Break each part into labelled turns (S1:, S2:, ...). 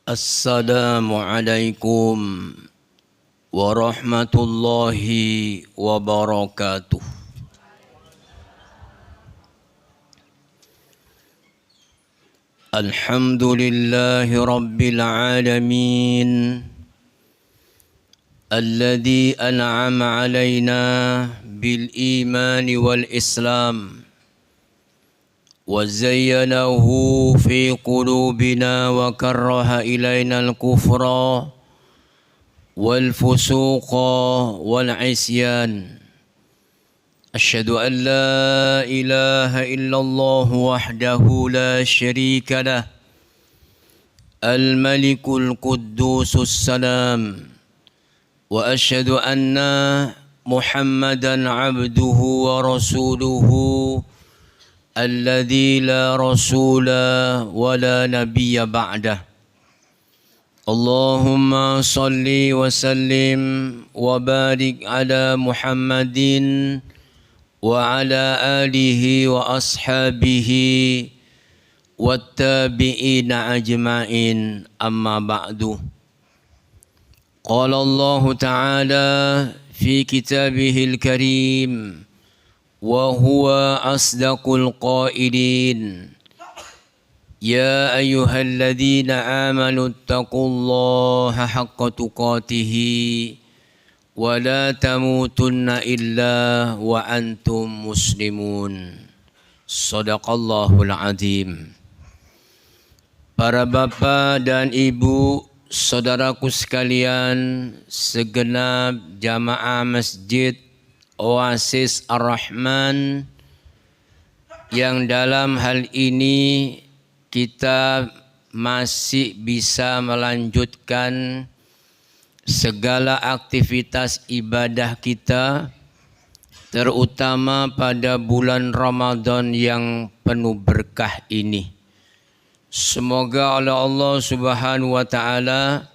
S1: Assalamualaikum warahmatullahi wabarakatuh. Alhamdulillahi rabbil alamin alladhi an'ama alaina bil imani wal islam وزينه في قلوبنا وكره إلينا الكفر والفسوق والعصيان أشهد أن لا إله إلا الله وحده لا شريك له الملك القدوس السلام وأشهد أن محمدا عبده ورسوله الذي لا رسول ولا نبي بعده اللهم صل وسلم وبارك على محمد وعلى آله وأصحابه والتابعين أجمعين أما بعد قال الله تعالى في كتابه الكريم وهو أصدق القائلين يا أيها الذين آمنوا اتقوا الله حق تقاته ولا تموتن إلا وأنتم مسلمون صدق الله العظيم. Para bapak dan ibu, saudaraku sekalian, segenap jamaah masjid Oasis Ar-Rahman yang dalam hal ini kita masih bisa melanjutkan segala aktivitas ibadah kita, terutama pada bulan Ramadan yang penuh berkah ini. Semoga oleh Allah Subhanahu wa taala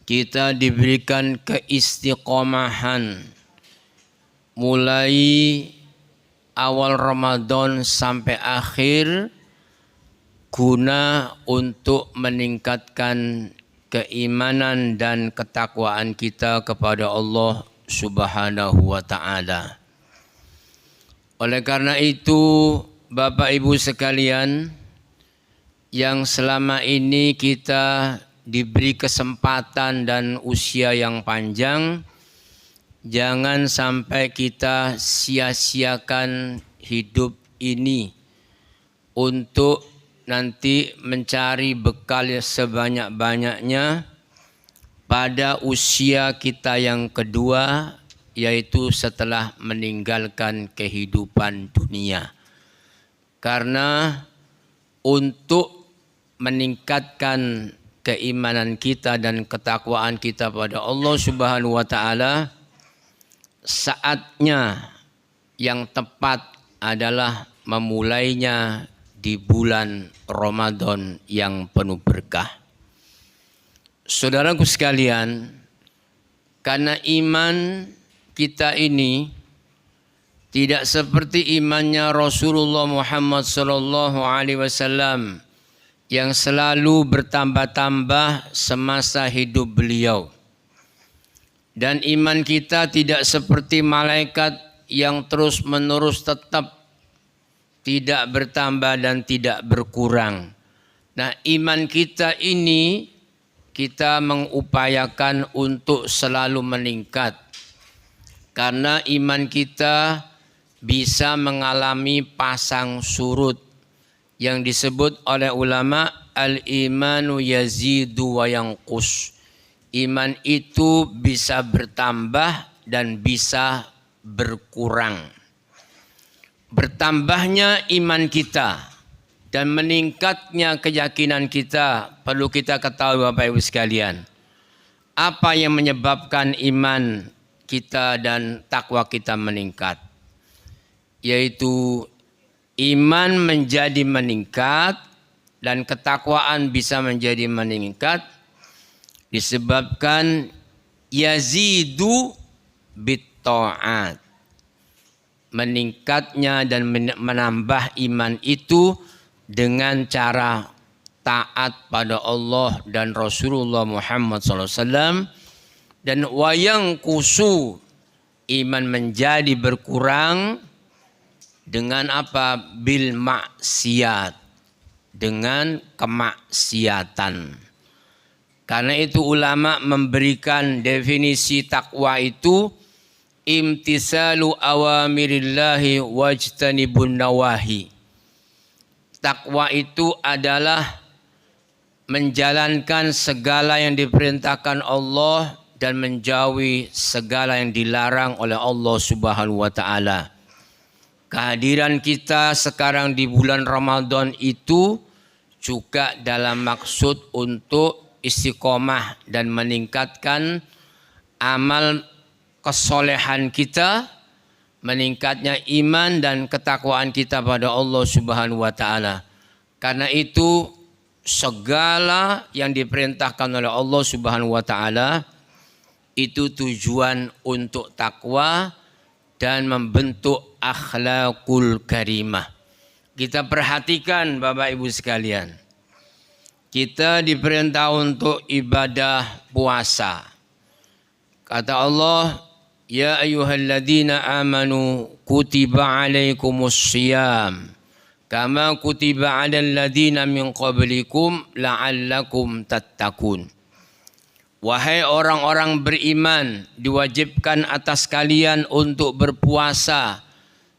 S1: kita diberikan keistiqomahan mulai awal Ramadan sampai akhir guna untuk meningkatkan keimanan dan ketakwaan kita kepada Allah Subhanahu wa taala. Oleh karena itu, Bapak Ibu sekalian, yang selama ini kita diberi kesempatan dan usia yang panjang, jangan sampai kita sia-siakan hidup ini untuk nanti mencari bekal sebanyak-banyaknya pada usia kita yang kedua, yaitu setelah meninggalkan kehidupan dunia. Karena untuk meningkatkan keimanan kita dan ketakwaan kita pada Allah Subhanahu wa taala, saatnya yang tepat adalah memulainya di bulan Ramadan yang penuh berkah. Saudaraku sekalian, karena iman kita ini tidak seperti imannya Rasulullah Muhammad SAW yang selalu bertambah-tambah semasa hidup beliau. Dan iman kita tidak seperti malaikat yang terus-menerus tetap tidak bertambah dan tidak berkurang. Nah, iman kita ini kita mengupayakan untuk selalu meningkat. Karena iman kita bisa mengalami pasang surut yang disebut oleh ulama al-imanu yazidu wa yanqus. Iman itu bisa bertambah dan bisa berkurang. Bertambahnya iman kita dan meningkatnya keyakinan kita perlu kita ketahui Bapak Ibu sekalian. Apa yang menyebabkan iman kita dan takwa kita meningkat? Yaitu iman menjadi meningkat dan ketakwaan bisa menjadi meningkat disebabkan yazidu bitta'at, meningkatnya dan menambah iman itu dengan cara taat pada Allah dan Rasulullah Muhammad SAW. Dan wayang kusu, iman menjadi berkurang dengan apa? Bil maksiat, dengan kemaksiatan. Karena itu ulama memberikan definisi takwa itu imtisalu awamirillahi wajtanibun nawahi. Takwa itu adalah menjalankan segala yang diperintahkan Allah dan menjauhi segala yang dilarang oleh Allah Subhanahu wa taala. Kehadiran kita sekarang di bulan Ramadan itu juga dalam maksud untuk istiqomah dan meningkatkan amal kesolehan kita, meningkatnya iman dan ketakwaan kita pada Allah Subhanahu wa taala. Karena itu segala yang diperintahkan oleh Allah Subhanahu wa taala itu tujuan untuk takwa dan membentuk akhlakul karimah. Kita perhatikan Bapak Ibu sekalian. Kita diperintah untuk ibadah puasa. Kata Allah, ya ayyuhalladzina amanu kutiba alaikumus syiyam kama kutiba alal ladzina min qablikum la'allakum tattaqun. Wahai orang-orang beriman, diwajibkan atas kalian untuk berpuasa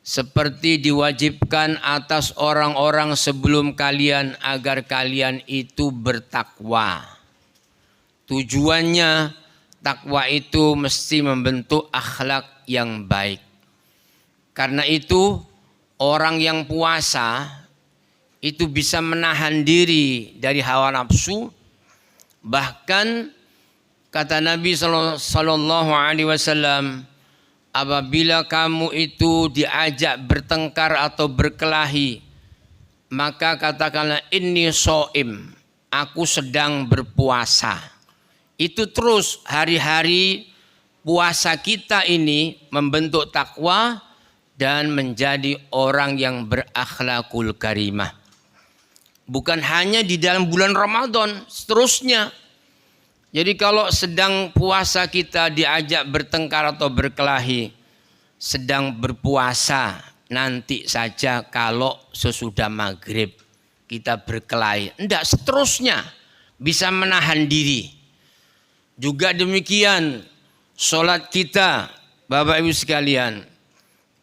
S1: seperti diwajibkan atas orang-orang sebelum kalian agar kalian itu bertakwa. Tujuannya takwa itu mesti membentuk akhlak yang baik. Karena itu orang yang puasa itu bisa menahan diri dari hawa nafsu. Bahkan kata Nabi sallallahu alaihi wasallam, apabila kamu itu diajak bertengkar atau berkelahi, maka katakanlah inni shaim, aku sedang berpuasa. Itu terus hari-hari puasa kita ini membentuk takwa dan menjadi orang yang berakhlakul karimah. Bukan hanya di dalam bulan Ramadan, seterusnya. Jadi kalau sedang puasa kita diajak bertengkar atau berkelahi, sedang berpuasa nanti saja kalau sesudah maghrib kita berkelahi. Enggak, seterusnya bisa menahan diri. Juga demikian sholat kita Bapak Ibu sekalian.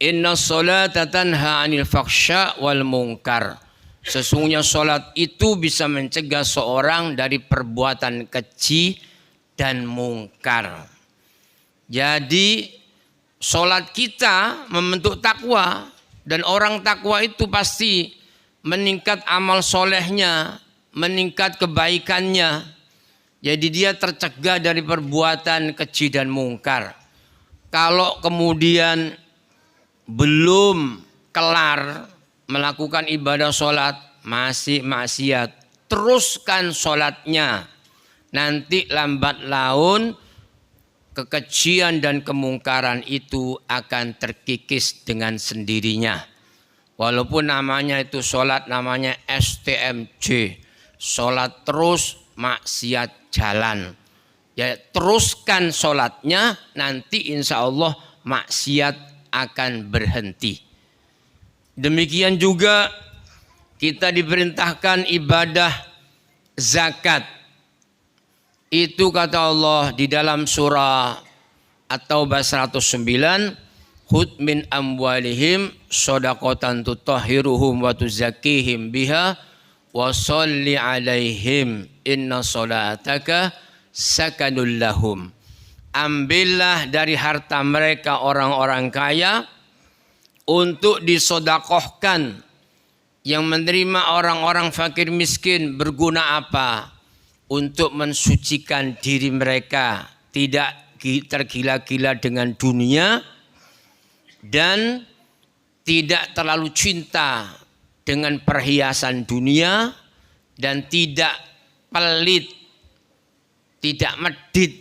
S1: Inna sholata tanha anil fakhsya wal munkar. Sesungguhnya sholat itu bisa mencegah seorang dari perbuatan keji dan mungkar. Jadi sholat kita membentuk takwa. Dan orang takwa itu pasti meningkat amal solehnya, meningkat kebaikannya. Jadi dia tercegah dari perbuatan keji dan mungkar. Kalau kemudian belum kelar melakukan ibadah sholat, masih maksiat, teruskan sholatnya. Nanti lambat laun kekejian dan kemungkaran itu akan terkikis dengan sendirinya. Walaupun namanya itu sholat, namanya STMJ, sholat terus maksiat jalan. Ya teruskan sholatnya, nanti insya Allah maksiat akan berhenti. Demikian juga kita diperintahkan ibadah zakat. Itu kata Allah di dalam surah At-Taubah 109, khudh min amwalihim shadaqatan tutahhiruhum wa tuzakkihim biha wa sholli alaihim inna sholataka sakanul lahum. Ambillah dari harta mereka orang-orang kaya untuk disodakohkan. Yang menerima orang-orang fakir miskin berguna apa? Untuk mensucikan diri mereka, tidak tergila-gila dengan dunia dan tidak terlalu cinta dengan perhiasan dunia dan tidak pelit, tidak medit.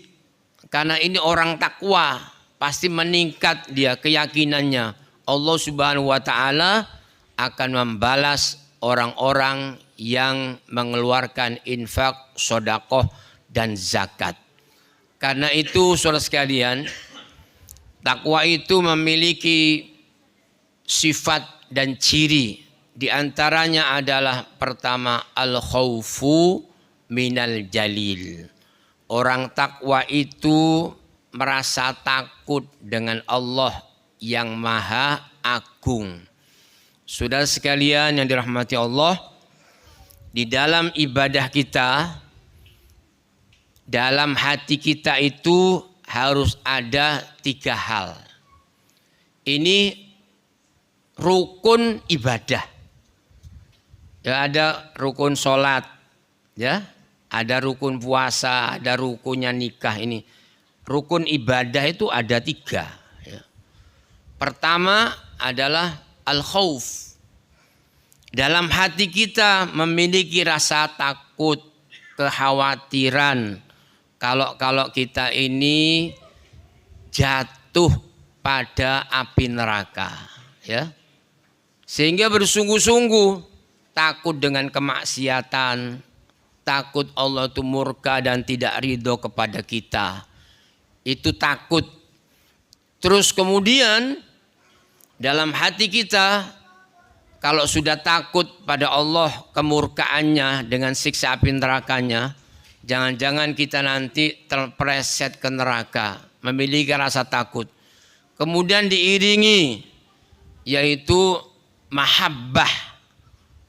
S1: Karena ini orang takwa, pasti meningkat dia keyakinannya. Allah Subhanahu wa taala akan membalas orang-orang yang mengeluarkan infak, sedekah dan zakat. Karena itu saudara sekalian, takwa itu memiliki sifat dan ciri. Di antaranya adalah pertama al-khaufu minal jalil. Orang takwa itu merasa takut dengan Allah yang maha agung. Saudara sekalian yang dirahmati Allah, di dalam ibadah kita, dalam hati kita itu harus ada 3 hal. Ini rukun ibadah. Ya, ada rukun sholat, ya, ada rukun puasa, ada rukunnya nikah. Ini rukun ibadah itu ada 3. Ya. Pertama adalah al-khauf. Dalam hati kita memiliki rasa takut, kekhawatiran kalau kita ini jatuh pada api neraka, ya. Sehingga bersungguh-sungguh takut dengan kemaksiatan, takut Allah itu murka dan tidak ridho kepada kita. Itu takut. Terus kemudian dalam hati kita, kalau sudah takut pada Allah kemurkaannya dengan siksa api nerakanya, jangan-jangan kita nanti terpreset ke neraka, memiliki rasa takut. Kemudian diiringi yaitu mahabbah.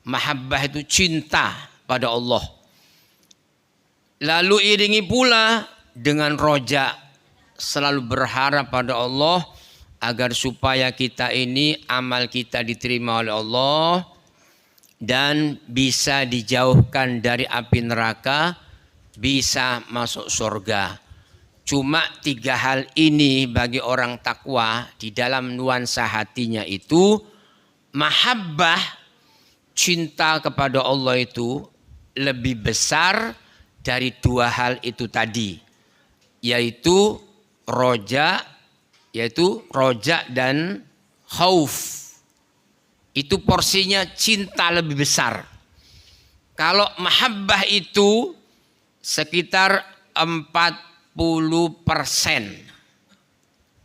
S1: Mahabbah itu cinta pada Allah. Lalu iringi pula dengan roja, selalu berharap pada Allah agar supaya kita ini amal kita diterima oleh Allah dan bisa dijauhkan dari api neraka, bisa masuk surga. Cuma 3 hal ini bagi orang takwa di dalam nuansa hatinya itu, mahabbah, cinta kepada Allah itu lebih besar dari 2 hal itu tadi, yaitu roja dan khauf. Itu porsinya cinta lebih besar. Kalau mahabbah itu sekitar 40%,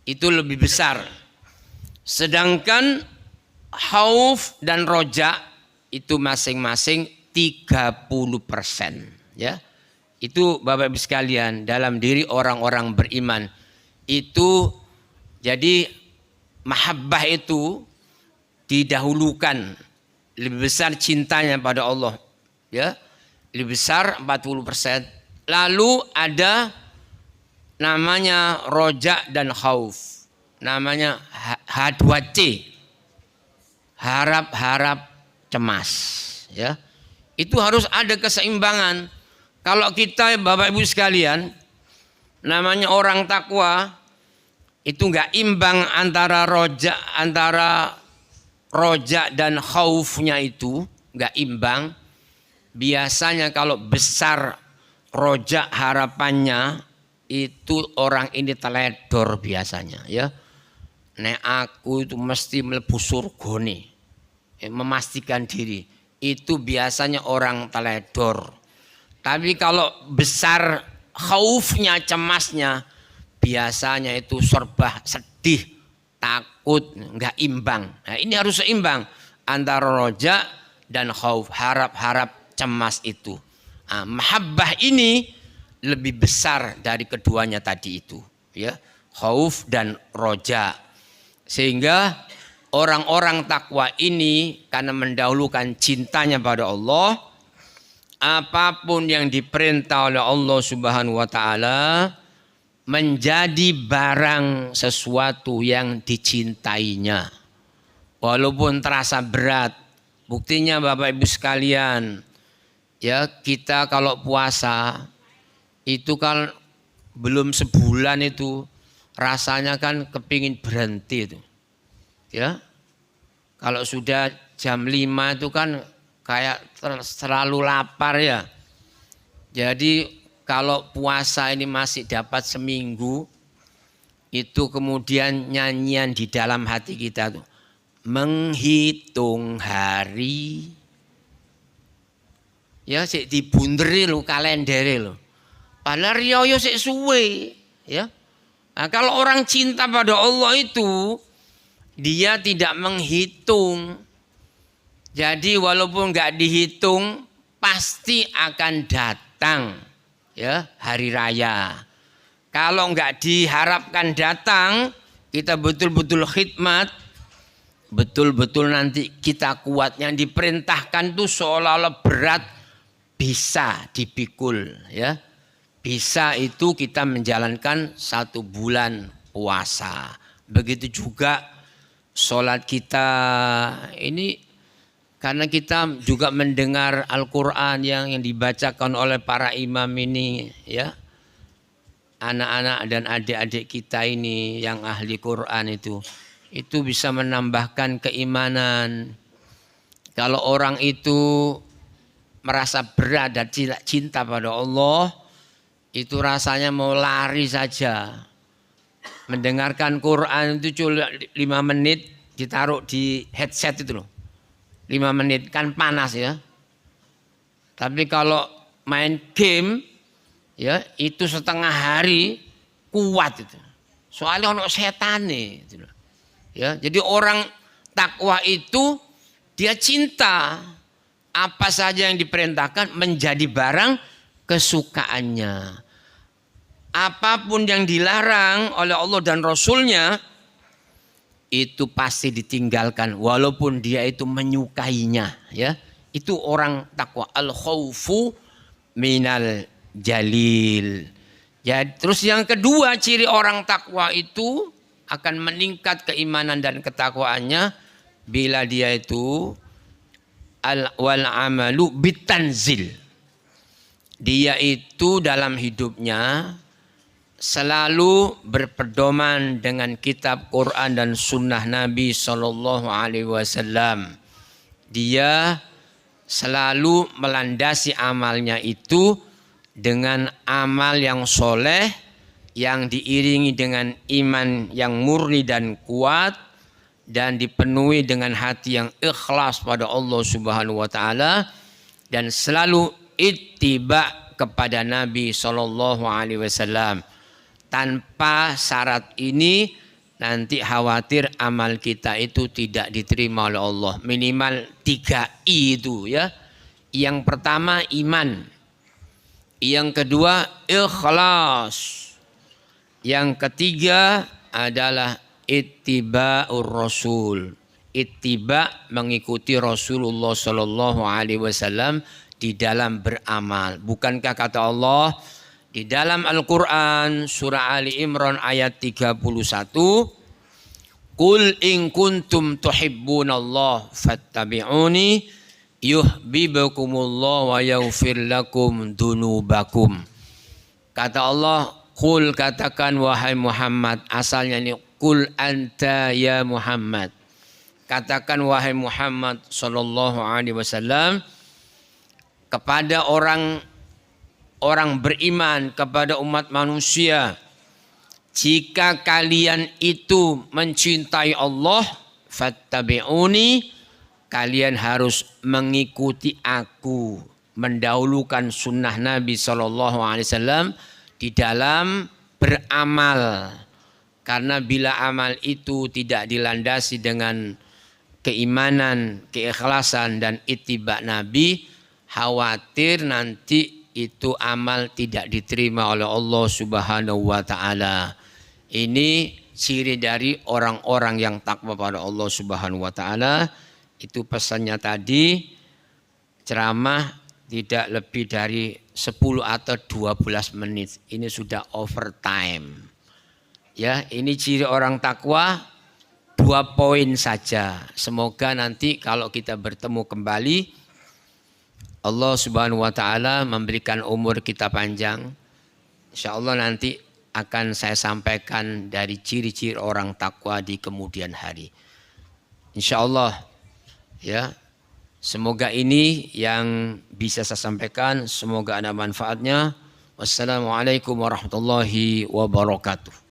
S1: itu lebih besar. Sedangkan khauf dan roja itu masing-masing 30%, ya. Itu Bapak Ibu sekalian, dalam diri orang-orang beriman itu, jadi mahabbah itu didahulukan, lebih besar cintanya pada Allah, ya, lebih besar 40%. Lalu ada namanya roja dan khauf, namanya H2C, harap-harap cemas, ya. Itu harus ada keseimbangan. Kalau kita Bapak Ibu sekalian, namanya orang takwa, itu enggak imbang antara roja dan khaufnya, itu enggak imbang. Biasanya kalau besar roja harapannya, itu orang ini teledor biasanya, ya. Nek aku itu mesti mlebu surga nih, memastikan diri. Itu biasanya orang teledor. Tapi kalau besar khaufnya, cemasnya, biasanya itu serba sedih, takut, enggak imbang. Nah, ini harus seimbang antara roja dan khauf, harap-harap cemas itu. Nah, mahabbah ini lebih besar dari keduanya tadi itu, ya, khauf dan roja. Sehingga orang-orang takwa ini karena mendahulukan cintanya pada Allah, apapun yang diperintah oleh Allah Subhanahu wa taala menjadi barang sesuatu yang dicintainya, walaupun terasa berat. Buktinya Bapak Ibu sekalian, ya, kita kalau puasa itu kan belum sebulan itu rasanya kan kepingin berhenti itu, ya. Kalau sudah jam 5 itu kan kayak terlalu lapar, ya. Jadi kalau puasa ini masih dapat seminggu, itu kemudian nyanyian di dalam hati kita tuh, menghitung hari Ya sik dibunderi lho kalendere lho. Padahal riyo sik suwe, ya. Nah, kalau orang cinta pada Allah itu dia tidak menghitung. Jadi walaupun nggak dihitung pasti akan datang ya hari raya. Kalau nggak diharapkan datang, kita betul-betul khidmat, betul-betul nanti kita kuat. Yang diperintahkan tuh seolah-olah berat, bisa dipikul ya. Bisa itu kita menjalankan 1 bulan puasa. Begitu juga sholat kita ini, karena kita juga mendengar Al-Quran yang dibacakan oleh para imam ini ya. Anak-anak dan adik-adik kita ini yang ahli Quran itu bisa menambahkan keimanan. Kalau orang itu merasa berat dan cinta pada Allah, itu rasanya mau lari saja. Mendengarkan Quran itu cuma 5 menit ditaruh di headset itu loh. 5 menit kan panas ya. Tapi kalau main game ya itu setengah hari kuat itu. Soalnya ono setane gitu. Ya, jadi orang takwa itu dia cinta apa saja yang diperintahkan menjadi barang kesukaannya. Apapun yang dilarang oleh Allah dan Rasulnya itu pasti ditinggalkan walaupun dia itu menyukainya ya. Itu orang takwa, al khaufu minal jalil. Ya, terus yang kedua ciri orang takwa itu akan meningkat keimanan dan ketakwaannya bila dia itu wal amalu bitanzil. Dia itu dalam hidupnya selalu berpedoman dengan kitab Quran dan sunnah Nabi Sallallahu Alaihi Wasallam. Dia selalu melandasi amalnya itu dengan amal yang soleh, yang diiringi dengan iman yang murni dan kuat, dan dipenuhi dengan hati yang ikhlas pada Allah Subhanahu wa taala, dan selalu ittiba kepada Nabi Sallallahu Alaihi Wasallam. Tanpa syarat ini nanti khawatir amal kita itu tidak diterima oleh Allah. Minimal 3 I itu ya. Yang pertama iman, yang kedua ikhlas, yang ketiga adalah ittiba'ur rasul. Ittiba mengikuti Rasulullah Sallallahu Alaihi Wasallam di dalam beramal. Bukankah kata Allah di dalam Al-Quran surah Ali Imran ayat 31, Qul in kuntum tuhibbunallah fattabi'uni yuhibbukumullah wa yaghfir lakum dunubakum. Kata Allah, Qul katakan wahai Muhammad, asalnya ini Qul anta ya Muhammad. Katakan wahai Muhammad sallallahu alaihi wasallam kepada orang beriman, kepada umat manusia, jika kalian itu mencintai Allah, fattabi'uni, kalian harus mengikuti aku, mendahulukan sunnah Nabi Sallallahu Alaihi Wasallam di dalam beramal. Karena bila amal itu tidak dilandasi dengan keimanan, keikhlasan dan ittiba Nabi, khawatir nanti itu amal tidak diterima oleh Allah Subhanahu wa taala. Ini ciri dari orang-orang yang takwa pada Allah Subhanahu wa taala. Itu pesannya tadi, ceramah tidak lebih dari 10 atau 12 menit. Ini sudah overtime. Ya, ini ciri orang takwa, 2 poin saja. Semoga nanti kalau kita bertemu kembali Allah Subhanahu wa taala memberikan umur kita panjang. Insyaallah nanti akan saya sampaikan dari ciri-ciri orang takwa di kemudian hari. Insyaallah ya. Semoga ini yang bisa saya sampaikan, semoga ada manfaatnya. Wassalamualaikum warahmatullahi wabarakatuh.